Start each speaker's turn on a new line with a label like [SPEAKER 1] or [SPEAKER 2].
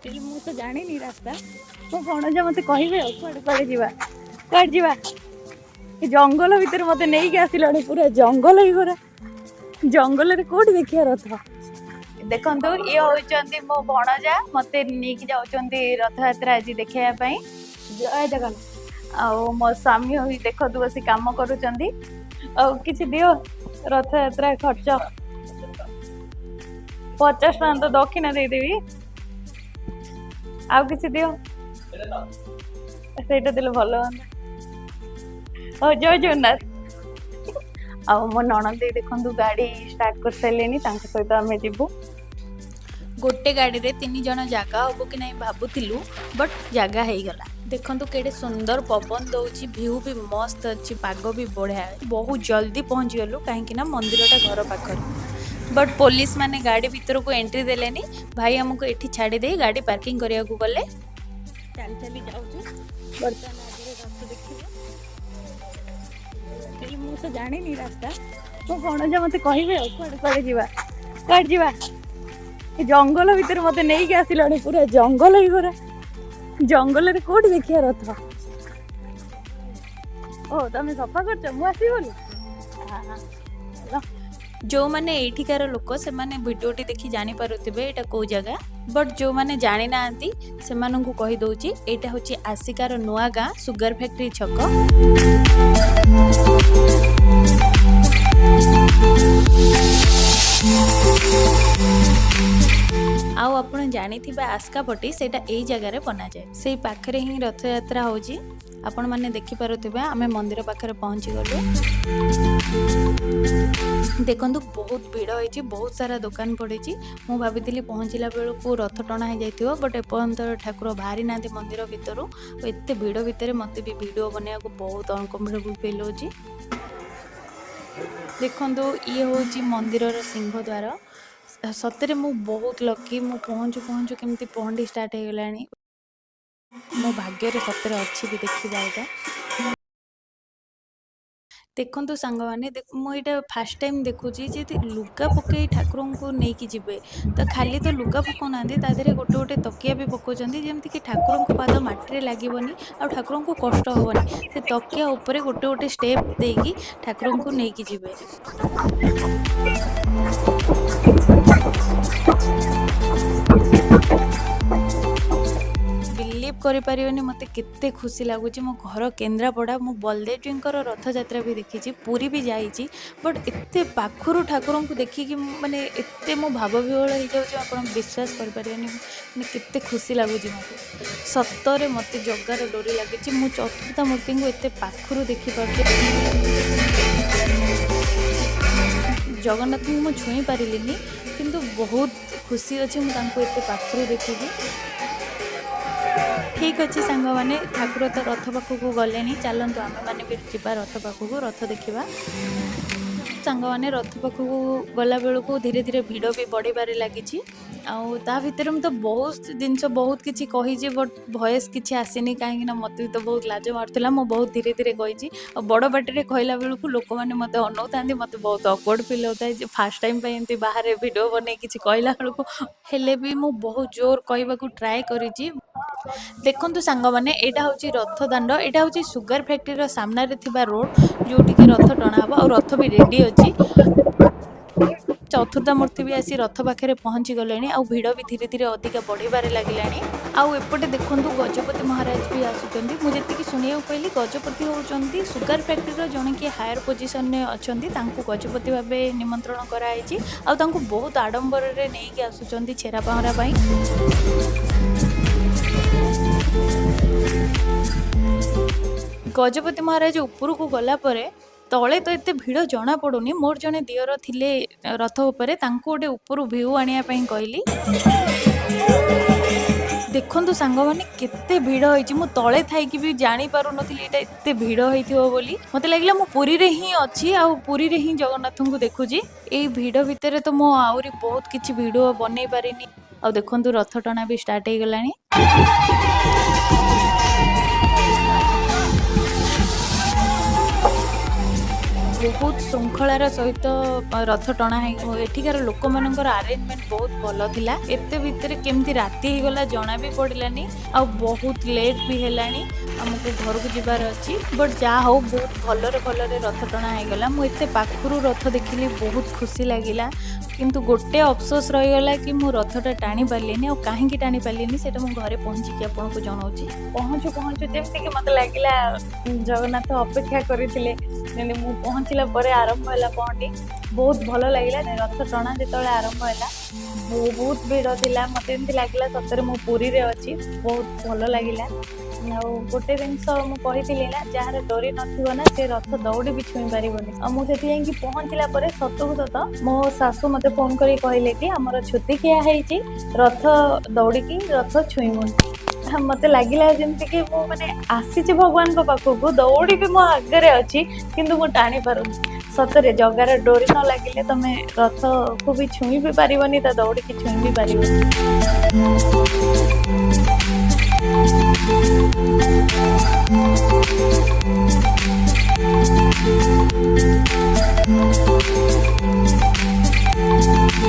[SPEAKER 1] ମୁଁ ତ ଜାଣିନି ରାସ୍ତା। ମୋ ଭଣଜା ମତେ କହିବେ ଆଉ କୁଆଡେ କୁଆଡେ ଯିବା କୁଆଡେ ଯିବା। ଏ ଜଙ୍ଗଲ ଭିତରେ ମତେ ନେଇକି ଆସିଲାଣି, ପୁରା ଜଙ୍ଗଲ ହିଁ ପୁରା। ଜଙ୍ଗଲରେ କୋଉଠି ଦେଖିବା ରଥ। ଦେଖନ୍ତୁ ଇଏ ହଉଛନ୍ତି ମୋ ଭଣଜା, ମତେ ନେଇକି ଯାଉଛନ୍ତି ରଥଯାତ୍ରା ଆଜି ଦେଖିବା ପାଇଁ। ଜୟ ଜଗନ୍ନାଥ। ଆଉ ମୋ ସ୍ୱାମୀ ହୋଇ ଦେଖନ୍ତୁ ବସି କାମ କରୁଛନ୍ତି। ଆଉ କିଛି ଦିଅ ରଥଯାତ୍ରା ଖର୍ଚ୍ଚ। 50 ଟଙ୍କା ତ ଦକ୍ଷିଣା ଦେଇଦେବି, ଆଉ କିଛି ଦିଅ। ସେଇଟା ଦେଲେ ଭଲ ହୁଅନ୍ତା। ହଉ ଜୟ ଜଗନ୍ନାଥ। ଆଉ ମୋ ନଣନ୍ଦେଇ ଦେଖନ୍ତୁ ଗାଡି ଷ୍ଟାର୍ଟ କରିସାରିଲେଣି, ତାଙ୍କ ସହିତ ଆମେ ଯିବୁ।
[SPEAKER 2] ଗୋଟେ ଗାଡ଼ିରେ 3 ଜଣ ଜାଗା ହବ କି ନାହିଁ ଭାବୁଥିଲୁ, ବଟ୍ ଜାଗା ହେଇଗଲା। ଦେଖନ୍ତୁ କେଡ଼େ ସୁନ୍ଦର ପବନ ଦଉଛି, ଭିଉ ବି ମସ୍ତ ଅଛି, ପାଗ ବି ବଢ଼ିଆ। ବହୁତ ଜଲ୍ଦି ପହଞ୍ଚିଗଲୁ କାହିଁକି ନା ମନ୍ଦିରଟା ଘର ପାଖରେ। ବଟ୍ ପୋଲିସ ମାନେ ଗାଡ଼ି ଭିତରକୁ ଏଣ୍ଟ୍ରି ଦେଲେନି। ଭାଇ ଆମକୁ ଏଠି ଛାଡ଼ିଦେଇ ଗାଡ଼ି ପାର୍କିଂ କରିବାକୁ ଗଲେ।
[SPEAKER 1] ଚାଲି ଚାଲି ଯାଉଛୁ, ବର୍ତ୍ତମାନ ଆଗରେ ରଥ ଦେଖିବୁ। ମୁଁ ତ ଜାଣିନି ରାସ୍ତା। ମୋ ଭଣଜା ମତେ କହିବେ ଆଉ କୁଆଡେ କୁଆଡେ ଯିବା କୁଆଡେ ଯିବା। ଏ ଜଙ୍ଗଲ ଭିତରେ ମତେ ନେଇକି ଆସିଲାଣି, ପୁରା ଜଙ୍ଗଲ ହିଁ ପୁରା। ଜଙ୍ଗଲରେ କୋଉଠି ଦେଖିବା ରଥ। ଓ ତମେ ସଫା କରୁଛ, ମୁଁ ଆସିବି ବୋଲି।
[SPEAKER 2] ଯେଉଁମାନେ ଏଇଠିକାର ଲୋକ ସେମାନେ ଭିଡ଼ିଓଟି ଦେଖି ଜାଣିପାରୁଥିବେ ଏଇଟା କେଉଁ ଜାଗା। ବଟ୍ ଯେଉଁମାନେ ଜାଣିନାହାନ୍ତି ସେମାନଙ୍କୁ କହିଦେଉଛି, ଏଇଟା ହେଉଛି ଆସିକାର ନୂଆ ଗାଁ ସୁଗାର ଫ୍ୟାକ୍ଟ୍ରି ଛକ। ଆଉ ଆପଣ ଜାଣିଥିବା ଆସ୍କାପଟି ସେଇଟା ଏଇ ଜାଗାରେ ବନାଯାଏ। ସେଇ ପାଖରେ ହିଁ ରଥଯାତ୍ରା ହେଉଛି। ଆପଣମାନେ ଦେଖିପାରୁଥିବେ ଆମେ ମନ୍ଦିର ପାଖରେ ପହଞ୍ଚିଗଲୁ। ଦେଖନ୍ତୁ ବହୁତ ଭିଡ଼ ହେଇଛି, ବହୁତ ସାରା ଦୋକାନ ପଡ଼ିଛି। ମୁଁ ଭାବିଥିଲି ପହଞ୍ଚିଲା ବେଳକୁ ରଥ ଟଣା ହେଇଯାଇଥିବ, ବଟ୍ ଏପର୍ଯ୍ୟନ୍ତ ଠାକୁର ବାହାରି ନାହାନ୍ତି ମନ୍ଦିର ଭିତରୁ। ଏତେ ଭିଡ଼ ଭିତରେ ମୋତେ ବି ଭିଡ଼ିଓ ବନେଇବାକୁ ବହୁତ ଅନକମ୍ଫର୍ଟେବୁଲ୍ ଫିଲ୍ ହେଉଛି। ଦେଖନ୍ତୁ ଇଏ ହେଉଛି ମନ୍ଦିରର ସିଂହଦ୍ୱାର। ସତରେ ମୁଁ ବହୁତ ଲକି, ମୁଁ ପହଞ୍ଚୁ ପହଞ୍ଚୁ କେମିତି ପହଣ୍ଡି ଷ୍ଟାର୍ଟ ହେଇଗଲାଣି। ମୋ ଭାଗ୍ୟରେ ସତରେ ଅଛି ବି ଦେଖିବା ଏଇଟା। ଦେଖନ୍ତୁ ସାଙ୍ଗମାନେ, ମୁଁ ଏଇଟା ଫାଷ୍ଟ ଟାଇମ୍ ଦେଖୁଛି ଯଦି ଲୁଗା ପକେଇ ଠାକୁରଙ୍କୁ ନେଇକି ଯିବେ ତ ଖାଲି ତ ଲୁଗା ପକାଉନାହାନ୍ତି, ତା ଦେହରେ ଗୋଟେ ଗୋଟେ ତକିଆ ବି ପକାଉଛନ୍ତି, ଯେମିତିକି ଠାକୁରଙ୍କ ପାଦ ମାଟିରେ ଲାଗିବନି ଆଉ ଠାକୁରଙ୍କୁ କଷ୍ଟ ହେବନି। ସେ ତକିଆ ଉପରେ ଗୋଟେ ଗୋଟେ ଷ୍ଟେପ୍ ଦେଇକି ଠାକୁରଙ୍କୁ ନେଇକି ଯିବେ। ବିଲିଭ୍ କରିପାରିବେନି ମୋତେ କେତେ ଖୁସି ଲାଗୁଛି। ମୋ ଘର କେନ୍ଦ୍ରାପଡ଼ା, ମୁଁ ବଳଦେବଜୀଙ୍କର ରଥଯାତ୍ରା ବି ଦେଖିଛି, ପୁରୀ ବି ଯାଇଛି, ବଟ୍ ଏତେ ପାଖରୁ ଠାକୁରଙ୍କୁ ଦେଖିକି ମାନେ ଏତେ ମୁଁ ଭାବବିହ୍ୱଳ ହେଇଯାଉଛି, ଆପଣ ବିଶ୍ୱାସ କରିପାରିବେନି ମାନେ କେତେ ଖୁସି ଲାଗୁଛି ମୋତେ। ସତରେ ମୋତେ ଜଗାର ଡୋରି ଲାଗିଛି, ମୁଁ ଚତୁର୍ଦ୍ଧା ମୂର୍ତ୍ତିଙ୍କୁ ଏତେ ପାଖରୁ ଦେଖିପାରୁଛି। ଜଗନ୍ନାଥଙ୍କୁ ମୁଁ ଛୁଇଁ ପାରିଲିନି, କିନ୍ତୁ ବହୁତ ଖୁସି ଅଛି ମୁଁ ତାଙ୍କୁ ଏତେ ପାଖରୁ ଦେଖିକି। ଠିକ୍ ଅଛି ସାଙ୍ଗମାନେ, ଠାକୁର ତ ରଥ ପାଖକୁ ଗଲେଣି, ଚାଲନ୍ତୁ ଆମେମାନେ ବି ଯିବା ରଥ ପାଖକୁ, ରଥ ଦେଖିବା। ସାଙ୍ଗମାନେ ରଥ ପାଖକୁ ଗଲାବେଳକୁ ଧୀରେ ଧୀରେ ଭିଡ଼ ବି ବଢ଼ିବାରେ ଲାଗିଛି। ଆଉ ତା ଭିତରେ ମୁଁ ତ ବହୁତ ଜିନିଷ ବହୁତ କିଛି କହିଛି, ବଟ୍ ଭଏସ୍ କିଛି ଆସିନି କାହିଁକିନା ମୋତେ ବି ତ ବହୁତ ଲାଜ ମାରୁଥିଲା। ମୁଁ ବହୁତ ଧୀରେ ଧୀରେ କହିଛି, ଆଉ ବଡ଼ ପାଟିରେ କହିଲା ବେଳକୁ ଲୋକମାନେ ମୋତେ ଅନଉଥାନ୍ତି, ମୋତେ ବହୁତ ଅକ୍ୱାର୍ଡ଼ ଫିଲ୍ ହେଉଥାଏ ଯେ ଫାଷ୍ଟ ଟାଇମ୍ ପାଇଁ ଏମିତି ବାହାରେ ଭିଡ଼ିଓ ବନେଇ କିଛି କହିଲା ବେଳକୁ। ହେଲେ ବି ମୁଁ ବହୁତ ଜୋର କହିବାକୁ ଟ୍ରାଏ କରିଛି। ଦେଖନ୍ତୁ ସାଙ୍ଗମାନେ, ଏଇଟା ହେଉଛି ରଥ ଦାଣ୍ଡ, ଏଇଟା ହେଉଛି ସୁଗାର ଫ୍ୟାକ୍ଟ୍ରିର ସାମ୍ନାରେ ଥିବା ରୋଡ଼ ଯେଉଁଠିକି ରଥ ଟଣା ହେବ, ଆଉ ରଥ ବି ରେଡ଼ି ଅଛି। ଚତୁର୍ଦ୍ଧା ମୂର୍ତ୍ତି ବି ଆସି ରଥ ପାଖରେ ପହଞ୍ଚି ଗଲେଣି, ଆଉ ଭିଡ଼ ବି ଧୀରେ ଧୀରେ ଅଧିକା ବଢ଼ିବାରେ ଲାଗିଲାଣି। ଆଉ ଏପଟେ ଦେଖନ୍ତୁ ଗଜପତି ମହାରାଜ ବି ଆସୁଛନ୍ତି। ମୁଁ ଯେତିକି ଶୁଣିବାକୁ ପାଇଲି ଗଜପତି ହେଉଛନ୍ତି ସୁଗାର ଫ୍ୟାକ୍ଟ୍ରିର ଜଣେ କିଏ ହାୟର ପୋଜିସନରେ ଅଛନ୍ତି, ତାଙ୍କୁ ଗଜପତି ଭାବେ ନିମନ୍ତ୍ରଣ କରାଯାଇଛି, ଆଉ ତାଙ୍କୁ ବହୁତ ଆଡ଼ମ୍ବରରେ ନେଇକି ଆସୁଛନ୍ତି ଛେରା ପହଁରା ପାଇଁ। ଗଜପତି ମହାରାଜ ଉପରକୁ ଗଲା ପରେ ତଳେ ତ ଏତେ ଭିଡ଼ ଜଣାପଡ଼ୁନି। ମୋର ଜଣେ ଦିଅର ଥିଲେ ରଥ ଉପରେ, ତାଙ୍କୁ ଗୋଟେ ଉପରୁ ଭିଉ ଆଣିବା ପାଇଁ କହିଲି। ଦେଖନ୍ତୁ ସାଙ୍ଗମାନେ କେତେ ଭିଡ଼ ହେଇଛି, ମୁଁ ତଳେ ଥାଇକି ବି ଜାଣିପାରୁନଥିଲି ଏଇଟା ଏତେ ଭିଡ଼ ହେଇଥିବ ବୋଲି। ମୋତେ ଲାଗିଲା ମୁଁ ପୁରୀରେ ହିଁ ଅଛି, ଆଉ ପୁରୀରେ ହିଁ ଜଗନ୍ନାଥଙ୍କୁ ଦେଖୁଛି। ଏଇ ଭିଡ଼ ଭିତରେ ତ ମୁଁ ଆହୁରି ବହୁତ କିଛି ଭିଡ଼ିଓ ବନେଇ ପାରିନି। ଆଉ ଦେଖନ୍ତୁ ରଥ ଟଣା ବି ଷ୍ଟାର୍ଟ ହେଇଗଲାଣି। ବହୁତ ଶୃଙ୍ଖଳାର ସହିତ ରଥ ଟଣା ଏଠିକାର ଲୋକମାନଙ୍କର ଆରେଞ୍ଜମେଣ୍ଟ ବହୁତ ଭଲ ଥିଲା। ଏତେ ଭିତରେ କେମିତି ରାତି ହେଇଗଲା ଜଣା ବି ପଡ଼ିଲାନି, ଆଉ ବହୁତ ଲେଟ୍ ବି ହେଲାଣି, ଆମକୁ ଘରକୁ ଯିବାର ଅଛି। ବଟ୍ ଯାହା ହଉ ବହୁତ ଭଲରେ ରଥ ଟଣା ହେଇଗଲା। ମୁଁ ଏତେ ପାଖରୁ ରଥ ଦେଖିଲି, ବହୁତ ଖୁସି ଲାଗିଲା। କିନ୍ତୁ ଗୋଟେ ଅଫସୋସ ରହିଗଲା କି ମୁଁ ରଥଟା ଟାଣି ପାରିଲିନି। ଆଉ କାହିଁକି ଟାଣି ପାରିଲିନି ସେଇଟା ମୁଁ ଘରେ ପହଞ୍ଚିକି ଆପଣଙ୍କୁ ଜଣାଉଛି। ପହଞ୍ଚୁ ଯେମିତିକି ମୋତେ ଲାଗିଲା ଜଗନ୍ନାଥ ଅପେକ୍ଷା କରିଥିଲେ। ଯେମିତି ମୁଁ ପହଞ୍ଚିଲା ପରେ ଆରମ୍ଭ ହେଲା ପହଣ୍ଡି, ବହୁତ ଭଲ ଲାଗିଲା। ରଥ ଟଣା ଯେତେବେଳେ ଆରମ୍ଭ ହେଲା ବହୁତ ଭିଡ଼ ଥିଲା। ମୋତେ ଏମିତି ଲାଗିଲା ସତରେ ମୁଁ ପୁରୀରେ ଅଛି, ବହୁତ ଭଲ ଲାଗିଲା। ଆଉ ଗୋଟେ ଜିନିଷ ମୁଁ କହିଥିଲି ନା, ଯାହାର ଡୋରି ନଥିବ ନା ସେ ରଥ ଦୌଡ଼ି ବି ଛୁଇଁ ପାରିବନି। ଆଉ ମୁଁ ସେଠି ଯାଇକି ପହଞ୍ଚିଲା ପରେ ସତକୁ ସତ ମୋ ଶାଶୁ ମୋତେ ଫୋନ୍ କରି କହିଲେ କି ଆମର ଛୁତିକିଆ ହେଇଛି, ରଥ ଦୌଡ଼ିକି ରଥ ଛୁଇଁବୁନି। ମୋତେ ଲାଗିଲା ଯେମିତିକି ମୁଁ ମାନେ ଆସିଛି ଭଗବାନଙ୍କ ପାଖକୁ, ଦୌଡ଼ି ବି ମୋ ଆଗରେ ଅଛି, କିନ୍ତୁ ମୁଁ ଟାଣି ପାରୁନି। ସତରେ ଜଗାର ଡୋରି ନ ଲାଗିଲେ ତମେ ରଥକୁ ବି ଛୁଇଁ ବି ପାରିବନି, ତା ଦୌଡ଼ିକି ଛୁଇଁ ବି ପାରିବନି।